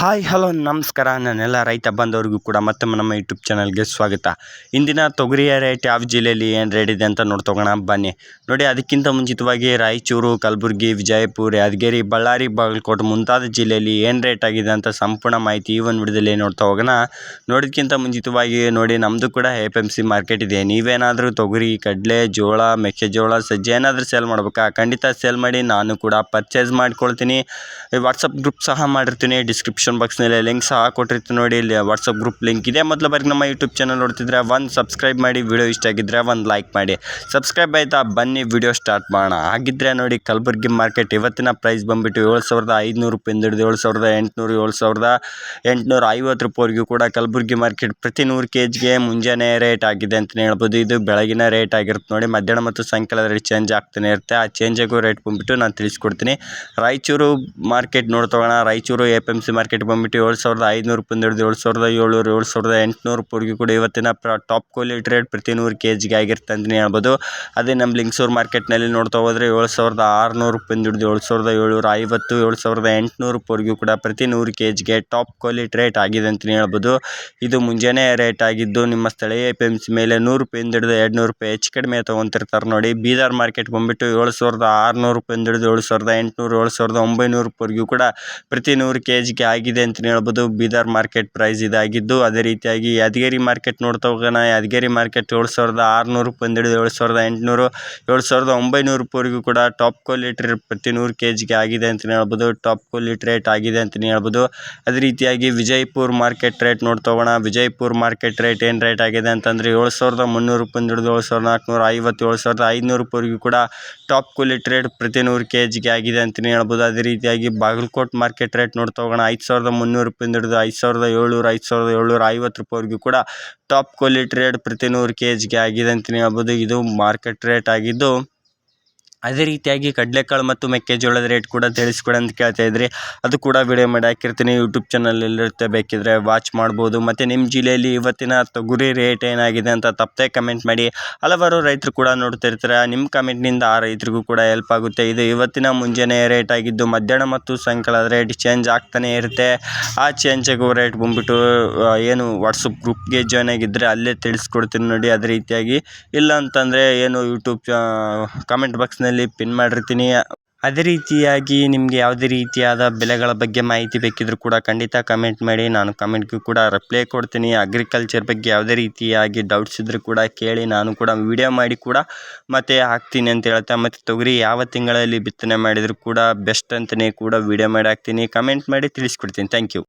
Hi hello ನಮಸ್ಕಾರ. ನನ್ನೆಲ್ಲ ರೈತ ಬಂದವರಿಗೂ ಕೂಡ ಮತ್ತೊಮ್ಮೆ ನಮ್ಮ ಯೂಟ್ಯೂಬ್ ಚಾನಲ್ಗೆ ಸ್ವಾಗತ. ಇಂದಿನ ತೊಗರಿಯ ರೇಟ್ ಯಾವ ಜಿಲ್ಲೆಯಲ್ಲಿ ಏನು ರೇಟ್ ಇದೆ ಅಂತ ನೋಡ್ತೋಗೋಣ ಬನ್ನಿ. ನೋಡಿ, ಅದಕ್ಕಿಂತ ಮುಂಚಿತವಾಗಿ ರಾಯಚೂರು, ಕಲಬುರಗಿ, ವಿಜಯಪುರ, ಯಾದಗಿರಿ, ಬಳ್ಳಾರಿ, ಬಾಗಲಕೋಟೆ ಮುಂತಾದ ಜಿಲ್ಲೆಯಲ್ಲಿ ಏನು ರೇಟ್ ಆಗಿದೆ ಅಂತ ಸಂಪೂರ್ಣ ಮಾಹಿತಿ ಈ ಒಂದು ವಿಡಿಯೋದಲ್ಲಿ ನೋಡ್ತಾ ಹೋಗೋಣ. ನೋಡೋದಕ್ಕಿಂತ ಮುಂಚಿತವಾಗಿ ನೋಡಿ, ನಮ್ಮದು ಕೂಡ APMC ಮಾರ್ಕೆಟ್ ಇದೆ. ನೀವೇನಾದರೂ ತೊಗರಿ, ಕಡಲೆ, ಜೋಳ, ಮೆಕ್ಕೆಜೋಳ, ಸಜ್ಜೆ ಏನಾದರೂ ಸೇಲ್ ಮಾಡ್ಬೇಕಾ? ಖಂಡಿತ ಸೇಲ್ ಮಾಡಿ, ನಾನು ಕೂಡ ಪರ್ಚೇಸ್ ಮಾಡ್ಕೊಳ್ತೀನಿ. ವಾಟ್ಸಪ್ ಗ್ರೂಪ್ ಸಹ ಮಾಡಿರ್ತೀನಿ. ಡಿಸ್ಕ್ರಿಪ್ಷನ್ ಬಾಕ್ಸ್ನಲ್ಲಿ ಲಿಂಕ್ ಸಹ ಕೊಟ್ಟಿರ್ತೀನಿ. ನೋಡಿ, ಇಲ್ಲಿ ವಾಟ್ಸಪ್ ಗ್ರೂಪ್ ಲಿಂಕ್ ಇದೆ. ಮೊದಲ ಬಾರಿಗೆ ನಮ್ಮ ಯೂಟ್ಯೂಬ್ ಚಾನಲ್ ನೋಡ್ತಿದ್ರೆ ಒಂದು ಸಬ್ಸ್ಕ್ರೈಬ್ ಮಾಡಿ, ವಿಡಿಯೋ ಇಷ್ಟ ಆಗಿದ್ದರೆ ಒಂದು ಲೈಕ್ ಮಾಡಿ. ಸಬ್ಸ್ಕ್ರೈಬ್ ಆಯಿತಾ? ಬನ್ನಿ ವಿಡಿಯೋ ಸ್ಟಾರ್ಟ್ ಮಾಡೋಣ. ಹಾಗಿದ್ದರೆ ನೋಡಿ, ಕಲಬುರಗಿ ಮಾರ್ಕೆಟ್ ಇವತ್ತಿನ ಪ್ರೈಸ್ ಬಂದುಬಿಟ್ಟು 7,500 ರೂಪಾಯಿಂದ ಹಿಡಿದು 7,800, 7,850 ರೂಪಾಯಿವರೆಗೂ ಕೂಡ ಕಲಬುರಗಿ ಮಾರ್ಕೆಟ್ ಪ್ರತಿ 100 kgಗೆ ಮುಂಜಾನೆ ರೇಟ್ ಆಗಿದೆ ಅಂತಲೇ ಹೇಳ್ಬೋದು. ಇದು ಬೆಳಗಿನ ರೇಟ್ ಆಗಿರುತ್ತೆ. ನೋಡಿ, ಮಧ್ಯಾಹ್ನ ಮತ್ತು ಸಾಯಂಕಾಲ ರೇಟ್ ಚೇಂಜ್ ಆಗ್ತಾನೆ ಇರುತ್ತೆ. ಆ ಚೇಂಜಾಗೂ ರೇಟ್ ಬಂದುಬಿಟ್ಟು ನಾನು ತಿಳಿಸ್ಕೊಡ್ತೀನಿ. ರಾಯಚೂರು ಮಾರ್ಕೆಟ್ ನೋಡ್ತೋಗೋಣ. ರಾಯಚೂರು APMC ಮಾರ್ಕೆಟ್ ಬಂದುಬಿಟ್ಟು 7,500 ರೂಪಾಯಿಂದ ಹಿಡಿದು 7,700, 7,800 ರೂಪಾಯಿವರೆಗೂ ಕೂಡ ಇವತ್ತಿನ ಟಾಪ್ ಕ್ವಾಲಿಟಿ ರೇಟ್ ಪ್ರತಿ 100 kgಗೆ ಆಗಿರುತ್ತೆ ಅಂತಲೇ ಹೇಳ್ಬೋದು. ಅದೇ ನಮ್ಮ ಲಿಂಗಸೂರು ಮಾರ್ಕೆಟ್ನಲ್ಲಿ ನೋಡ್ತಾ ಹೋದರೆ 7,600 ರೂಪಾಯಿಂದ ಹಿಡಿದು 7,750, 7,800 ರೂಪಾಯಿವರೆಗೂ ಕೂಡ ಪ್ರತಿ 100 kgಗೆ ಟಾಪ್ ಕ್ವಾಲಿಟಿ ರೇಟ್ ಆಗಿದೆ ಅಂತಲೇ ಹೇಳ್ಬೋದು. ಇದು ಮುಂಜಾನೆ ರೇಟ್ ಆಗಿದ್ದು ನಿಮ್ಮ ಸ್ಥಳೀಯ APMC ಮೇಲೆ 100 ರೂಪಾಯಿಂದ ಹಿಡಿದು 200 ರೂಪಾಯಿ ಹೆಚ್ಚು ಕಡಿಮೆ ತೊಗೊತಿರ್ತಾರೆ. ನೋಡಿ, ಬೀದರ್ ಮಾರ್ಕೆಟ್ ಬಂದುಬಿಟ್ಟು 7,600 ರೂಪಾಯಿಂದ ಹಿಡಿದು 7,800, 7,900 ರೂಪಾಯಿವರೆಗೂ ಕೂಡ ಪ್ರತಿ 100 kgಗೆ ಆಗಿದೆ ಅಂತಲೇ ಹೇಳ್ಬೋದು. ಬೀದರ್ ಮಾರ್ಕೆಟ್ ಪ್ರೈಸ್ ಇದಾಗಿದ್ದು. ಅದೇ ರೀತಿಯಾಗಿ ಯಾದಗಿರಿ ಮಾರ್ಕೆಟ್ ನೋಡ್ತಾ ಹೋಗೋಣ. ಯಾದಗಿರಿ ಮಾರ್ಕೆಟ್ 7,600 ರೂಪಾಯಿಂದ ಹಿಡಿದು 7,800, 7,900 ರೂಪಾಯಿವರೆಗೂ ಕೂಡ ಟಾಪ್ ಕ್ವಾಲಿಟಿ ರೇಟ್ ಪ್ರತಿ 100 kgಗೆ ಆಗಿದೆ ಅಂತಲೇ ಹೇಳ್ಬೋದು. ಟಾಪ್ ಕ್ವಾಲಿಟಿ ರೇಟ್ ಆಗಿದೆ ಅಂತಲೇ ಹೇಳ್ಬೋದು. ಅದೇ ರೀತಿಯಾಗಿ ವಿಜಯಪುರ ಮಾರ್ಕೆಟ್ ರೇಟ್ ನೋಡ್ತಾ ಹೋಗೋಣ. ವಿಜಯಪುರ ಮಾರ್ಕೆಟ್ ರೇಟ್ ಏನು ರೇಟ್ ಆಗಿದೆ ಅಂತಂದರೆ 7,300 ರೂಪಾಯಿಂದ ಹಿಡಿದು 7,450, 7,500 ರೂಪಾಯಿವರೆಗೂ ಕೂಡ ಟಾಪ್ ಕ್ವಾಲಿಟಿ ರೇಟ್ ಪ್ರತಿ 100 kgಗೆ ಆಗಿದೆ ಅಂತಲೇ ಹೇಳ್ಬೋದು. ಅದೇ ರೀತಿಯಾಗಿ ಬಾಗಲಕೋಟೆ ಮಾರ್ಕೆಟ್ ರೇಟ್ ನೋಡ್ತಾ ಹೋಗೋಣ. 5,300 ರೂಪಾಯಿಂದ ಹಿಡಿದು 5,700, 5,750 ರೂಪಾಯಿವರೆಗೂ ಕೂಡ ಟಾಪ್ ಕ್ವಾಲಿಟಿ ರೇಟ್ ಪ್ರತಿ 100 kgಗೆ ಆಗಿದೆ ಅಂತಲೇ ಹೇಳ್ಬೋದು. ಇದು ಮಾರ್ಕೆಟ್ ರೇಟ್ ಆಗಿದ್ದು. ಅದೇ ರೀತಿಯಾಗಿ ಕಡಲೆಕಾಳು ಮತ್ತು ಮೆಕ್ಕೆಜೋಳದ ರೇಟ್ ಕೂಡ ತಿಳಿಸ್ಕೊಡಿ ಅಂತ ಕೇಳ್ತಾ ಇದ್ರಿ. ಅದು ಕೂಡ ವಿಡಿಯೋ ಮಾಡಿ ಹಾಕಿರ್ತೀನಿ. ಯೂಟ್ಯೂಬ್ ಚಾನಲಲ್ಲಿರುತ್ತೆ, ಬೇಕಿದ್ರೆ ವಾಚ್ ಮಾಡ್ಬೋದು. ಮತ್ತು ನಿಮ್ಮ ಜಿಲ್ಲೆಯಲ್ಲಿ ಇವತ್ತಿನ ತೊಗರಿ ರೇಟ್ ಏನಾಗಿದೆ ಅಂತ ತಪ್ಪದೆ ಕಮೆಂಟ್ ಮಾಡಿ. ಹಲವಾರು ರೈತರು ಕೂಡ ನೋಡ್ತಿರ್ತಾರೆ. ನಿಮ್ಮ ಕಮೆಂಟ್ನಿಂದ ಆ ರೈತರಿಗೂ ಕೂಡ ಹೆಲ್ಪ್ ಆಗುತ್ತೆ. ಇದು ಇವತ್ತಿನ ಮುಂಜಾನೆ ರೇಟ್ ಆಗಿದ್ದು. ಮಧ್ಯಾಹ್ನ ಮತ್ತು ಸಾಯಂಕಾಲದ ರೇಟ್ ಚೇಂಜ್ ಆಗ್ತಾನೆ ಇರುತ್ತೆ. ಆ ಚೇಂಜ್ ಆಗೋ ರೇಟ್ ಬಂದುಬಿಟ್ಟು ಏನು ವಾಟ್ಸಪ್ ಗ್ರೂಪ್ಗೆ ಜಾಯ್ನ್ ಆಗಿದ್ದರೆ ಅಲ್ಲೇ ತಿಳಿಸ್ಕೊಡ್ತೀನಿ ನೋಡಿ. ಅದೇ ರೀತಿಯಾಗಿ ಇಲ್ಲ ಅಂತಂದರೆ ಏನು ಯೂಟ್ಯೂಬ್ ಕಮೆಂಟ್ ಬಾಕ್ಸ್ನಲ್ಲಿ ಪಿನ್ ಮಾಡಿರ್ತೀನಿ. ಅದೇ ರೀತಿಯಾಗಿ ನಿಮಗೆ ಯಾವುದೇ ರೀತಿಯಾದ ಬೆಲೆಗಳ ಬಗ್ಗೆ ಮಾಹಿತಿ ಬೇಕಿದ್ರೂ ಕೂಡ ಖಂಡಿತ ಕಮೆಂಟ್ ಮಾಡಿ. ನಾನು ಕಮೆಂಟ್ಗೂ ಕೂಡ ರಿಪ್ಲೈ ಕೊಡ್ತೀನಿ. ಅಗ್ರಿಕಲ್ಚರ್ ಬಗ್ಗೆ ಯಾವುದೇ ರೀತಿಯಾಗಿ ಡೌಟ್ಸ್ ಇದ್ದರೂ ಕೂಡ ಕೇಳಿ, ನಾನು ಕೂಡ ವಿಡಿಯೋ ಮಾಡಿ ಕೂಡ ಮತ್ತೆ ಹಾಕ್ತೀನಿ ಅಂತ ಹೇಳ್ತಾ. ಮತ್ತು ತೊಗರಿ ಯಾವ ತಿಂಗಳಲ್ಲಿ ಬಿತ್ತನೆ ಮಾಡಿದರೂ ಕೂಡ ಬೆಸ್ಟ್ ಅಂತಲೇ ಕೂಡ ವಿಡಿಯೋ ಮಾಡಿ ಹಾಕ್ತೀನಿ. ಕಮೆಂಟ್ ಮಾಡಿ ತಿಳಿಸ್ಕೊಡ್ತೀನಿ. Thank you.